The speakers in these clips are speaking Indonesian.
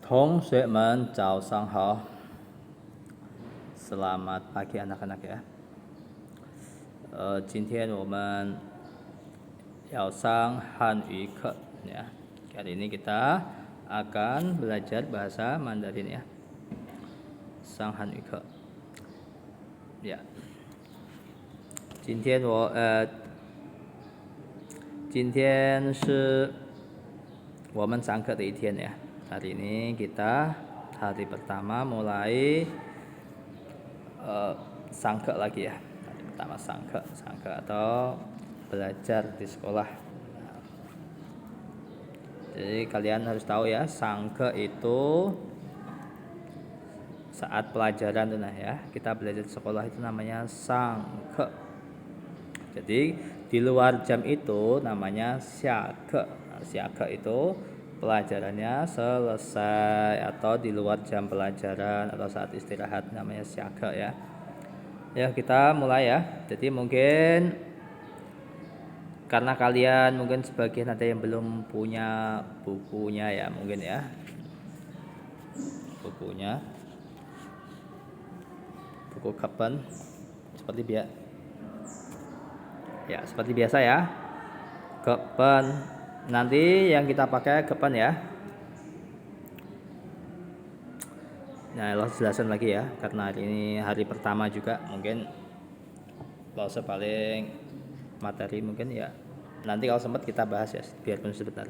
同学们早上好. Selamat pagi anak-anak ya. 今天我们要上汉语课 ya. Kali ini kita akan belajar bahasa Mandarin ya. 上汉语课 ya. 今天是我们上课的一天ya. Hari ini kita hari pertama mulai sangke lagi ya. Hari pertama sangke atau belajar di sekolah. Jadi kalian harus tahu ya, sangke itu saat pelajaran tuh nah ya. Kita belajar di sekolah itu namanya sangke. Jadi di luar jam itu namanya xiake. Nah, xiake itu pelajarannya selesai atau di luar jam pelajaran atau saat istirahat namanya xiake ya. Ya, kita mulai ya. Jadi mungkin karena kalian mungkin sebagian ada yang belum punya bukunya ya, mungkin ya. Bukunya. Buku kapan seperti biasa. Ya, seperti biasa ya. Kapan nanti yang kita pakai kapan ya. Nah, lo jelasin lagi ya, karena hari ini hari pertama juga mungkin lo paling materi mungkin ya. Nanti kalau sempat kita bahas ya, biarpun sebentar.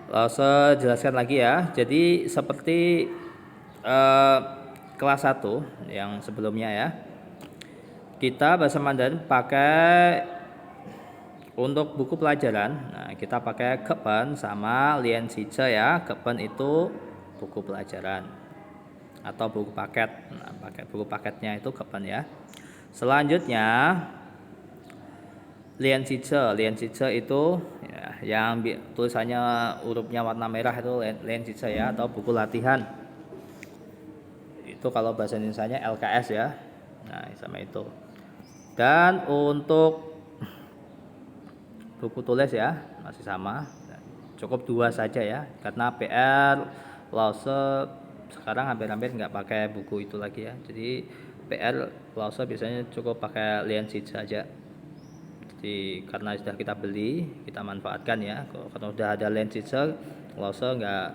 Lo jelaskan lagi ya. Jadi seperti kelas 1 yang sebelumnya ya. Kita bahasa Mandarin pakai untuk buku pelajaran. Nah, kita pakai kepen sama lian cice ya. Kepen itu buku pelajaran atau buku paket. Nah, pakai buku paketnya itu kepen ya. Selanjutnya lian cice itu ya, yang tulisannya hurufnya warna merah itu lian cice ya, atau buku latihan. Itu kalau bahasa Indonesianya LKS ya. Nah, sama itu. Dan untuk buku tulis ya masih sama, cukup 2 saja ya, karena PR Lause sekarang hampir-hampir nggak pakai buku itu lagi ya. Jadi PR Lause biasanya cukup pakai lian cice saja. Jadi karena sudah kita beli, kita manfaatkan ya. Kalau sudah ada lian cice, Lause nggak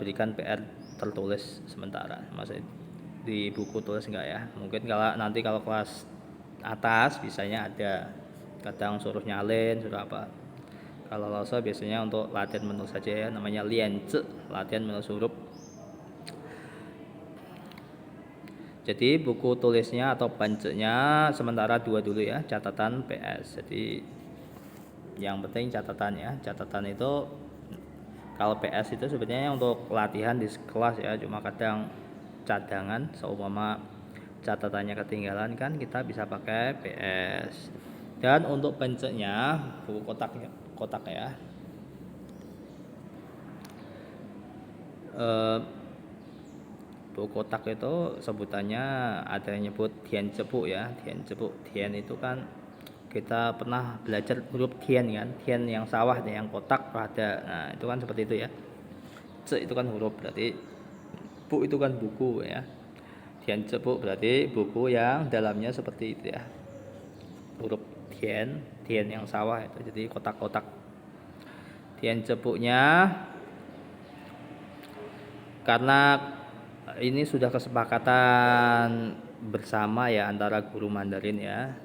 berikan PR tertulis sementara, masih di buku tulis enggak ya. Mungkin kalau kelas atas bisanya ada, kadang suruh nyalin, suruh apa. Kalau Lause biasanya untuk latihan menulis saja ya, namanya lianzi, latihan menulis huruf. Jadi buku tulisnya atau pancenya sementara 2 dulu ya, catatan PS. Jadi yang penting catatan ya. Catatan itu kalau PS itu sebenarnya untuk latihan di kelas ya, cuma kadang cadangan seumpama catatannya ketinggalan kan kita bisa pakai PS. Dan untuk pencetnya buku kotak ya. Buku kotak itu sebutannya ada yang nyebut tian cepu ya. Tian itu kan kita pernah belajar huruf tian kan. Tian yang sawah, yang kotak ada. Nah, itu kan seperti itu ya. Ce itu kan huruf, berarti bu itu kan buku ya. Tian cepu berarti buku yang dalamnya seperti itu ya. Huruf tian yang sawah itu, jadi kotak-kotak. Tian cepuknya karena ini sudah kesepakatan bersama ya antara guru Mandarin ya.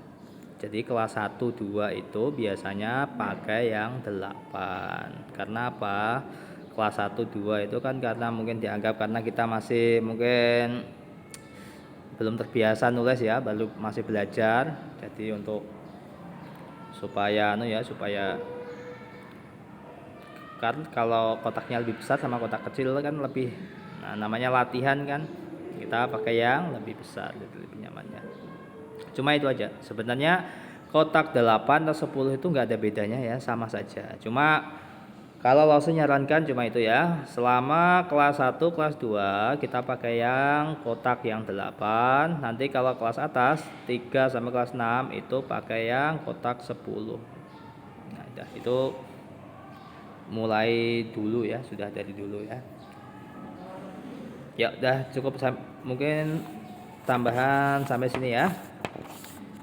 Jadi kelas 1, 2 itu biasanya pakai yang 8. Karena apa? Kelas 1, 2 itu kan karena mungkin dianggap karena kita masih mungkin belum terbiasa nulis ya, baru masih belajar. Jadi untuk supaya kan kalau kotaknya lebih besar sama kotak kecil kan lebih, nah, namanya latihan kan, kita pakai yang lebih besar, lebih nyamannya. Cuma itu aja. Sebenarnya kotak 8 atau 10 itu nggak ada bedanya ya, sama saja. Cuma kalau Lause nyarankan cuma itu ya, selama kelas 1, kelas 2 kita pakai yang kotak yang 8. Nanti kalau kelas atas 3 sampai kelas 6 itu pakai yang kotak 10. Nah, itu mulai dulu ya, sudah dari dulu ya. Ya udah cukup mungkin tambahan sampai sini ya.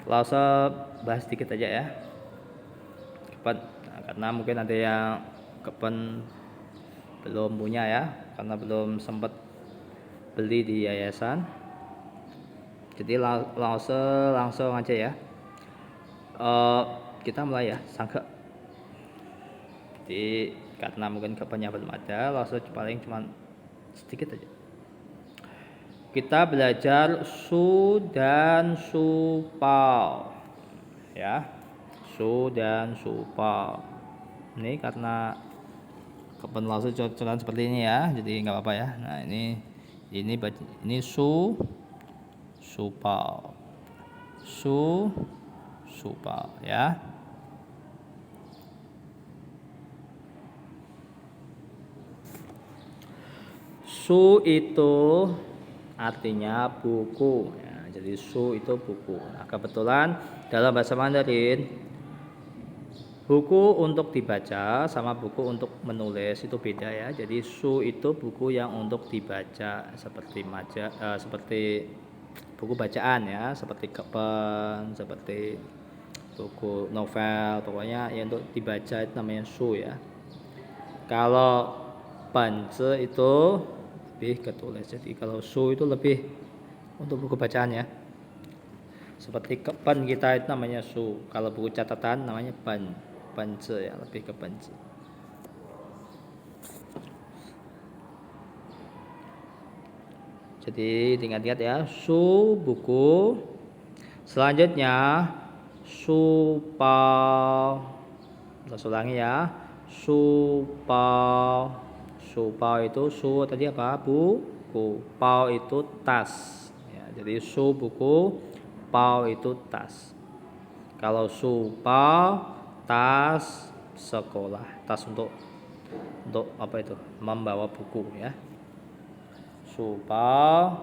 Langsung bahas sedikit aja ya. Kepen, nah, karena mungkin ada yang kepen belum punya ya, karena belum sempat beli di yayasan. Jadi langsung aja ya. Kita mulai ya, sangka. Jadi karena mungkin kepennya belum ada, langsung paling cuma sedikit aja. Kita belajar su dan supau ya, su dan supau. Ini karena kepen langsung cocokan seperti ini ya, jadi nggak apa-apa ya. Nah ini supau, supau ya. Su itu artinya buku ya, jadi su itu buku. Nah, kebetulan dalam bahasa Mandarin buku untuk dibaca sama buku untuk menulis itu beda ya. Jadi su itu buku yang untuk dibaca seperti buku bacaan ya, seperti kepen, seperti buku novel, pokoknya yang untuk dibaca itu namanya su ya. Kalau panze itu lebih ke tulis. Jadi kalau su itu lebih untuk buku bacaan ya. Seperti pen kita itu namanya su. Kalau buku catatan namanya panze ya, lebih ke panze. Jadi ingat-ingat ya, su buku. Selanjutnya supau. Kita ulangi ya. Supau. Supau itu su tadi apa? Buku. Pau itu tas. Ya, jadi su buku, pau itu tas. Kalau supau tas sekolah, tas untuk apa itu? Membawa buku ya. Supau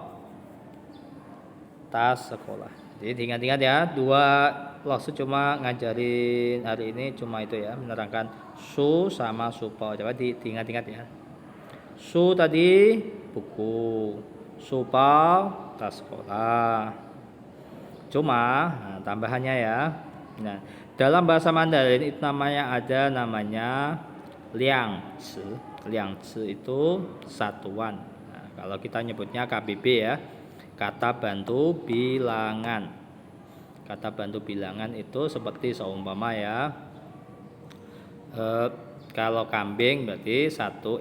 tas sekolah. Jadi ingat-ingat ya, dua langsung cuma ngajarin hari ini cuma itu ya, menerangkan su sama supau. Coba diingat-ingat ya. Su tadi buku, supau tas sekolah. Cuma nah, tambahannya ya. Nah, dalam bahasa Mandarin itu namanya liangzi. Liangzi itu satuan. Nah, kalau kita nyebutnya KBB ya, kata bantu bilangan. Kata bantu bilangan itu seperti seumpama ya. Kalau kambing berarti satu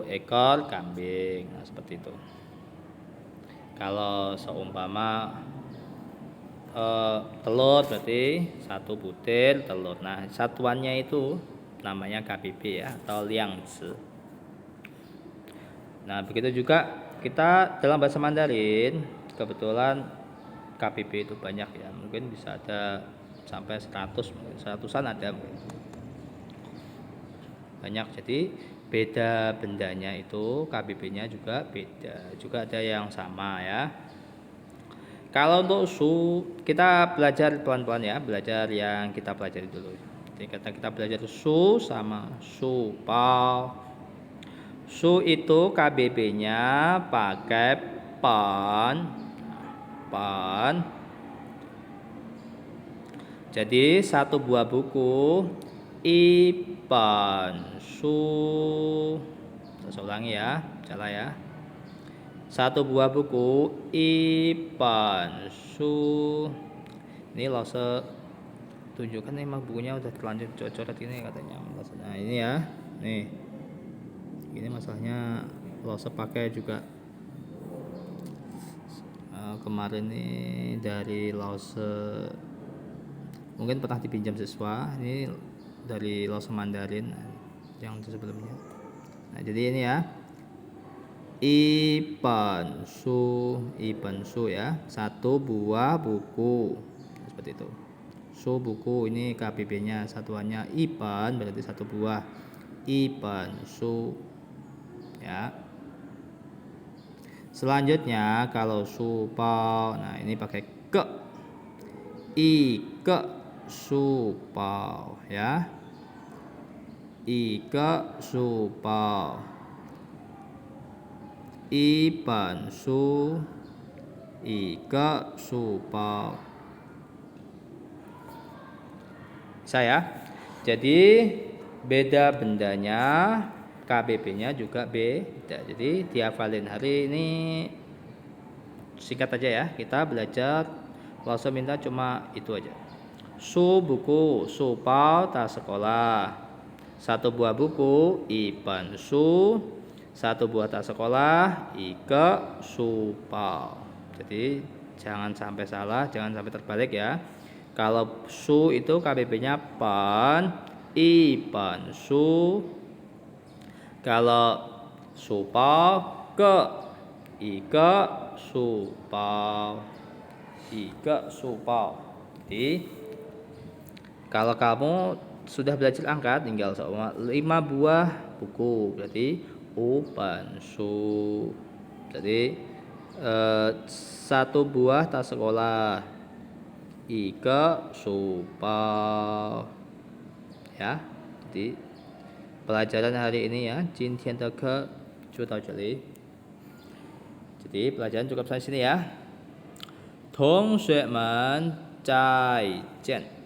ekor kambing, nah, seperti itu. Kalau seumpama telur berarti satu butir telur. Nah, satuannya itu namanya KBB ya, atau liangzi. Nah, begitu juga kita dalam bahasa Mandarin, kebetulan KBB itu banyak ya, mungkin bisa ada sampai 100, mungkin 100-an ada mungkin. Banyak, jadi beda bendanya itu, KBB-nya juga beda, juga ada yang sama ya. Kalau untuk su, kita belajar pelan-pelan ya, belajar yang kita pelajari dulu. Jadi kita belajar su sama supau. Su itu KBB-nya pakai pan. Jadi satu buah buku ipan su. Saya ulangi ya, salah ya. Satu buah buku ipan su. Ini Lause tunjukkan nih, emang bukunya udah terlanjur coret ini katanya. Nah ini ya, nih. Ini masalahnya Lause pakai juga kemarin nih dari Lause, mungkin pernah dipinjam siswa. Ini dari Lause Mandarin yang sebelumnya. Nah jadi ini ya, ipan su ya, satu buah buku seperti itu. Su buku, ini KBB-nya satuannya ipan berarti satu buah, ipan su ya. Selanjutnya kalau supau, nah ini pakai ke, 书包 ya. 一个书包，一本书，一个书包。Saya. Jadi beda bendanya, KBP-nya juga beda. Jadi dihafalin. Hari ini singkat aja ya. Kita belajar langsung minta cuma itu aja. Su buku, su pao tas sekolah. Satu buah buku, ipan su. Satu buah tas sekolah, ike su pao. Jadi jangan sampai salah, jangan sampai terbalik ya. Kalau su itu KBP-nya pan, ipan su. Kalau su pao ke, ike su pao. Ike su pao. Jadi kalau kamu sudah belajar angka tinggal sama 5 buah buku, berarti upan su. Jadi satu buah tas sekolah, ike su pao. Ya, jadi pelajaran hari ini ya, 今天的课就到这里. Jadi pelajaran cukup sampai sini ya. 同学们再见。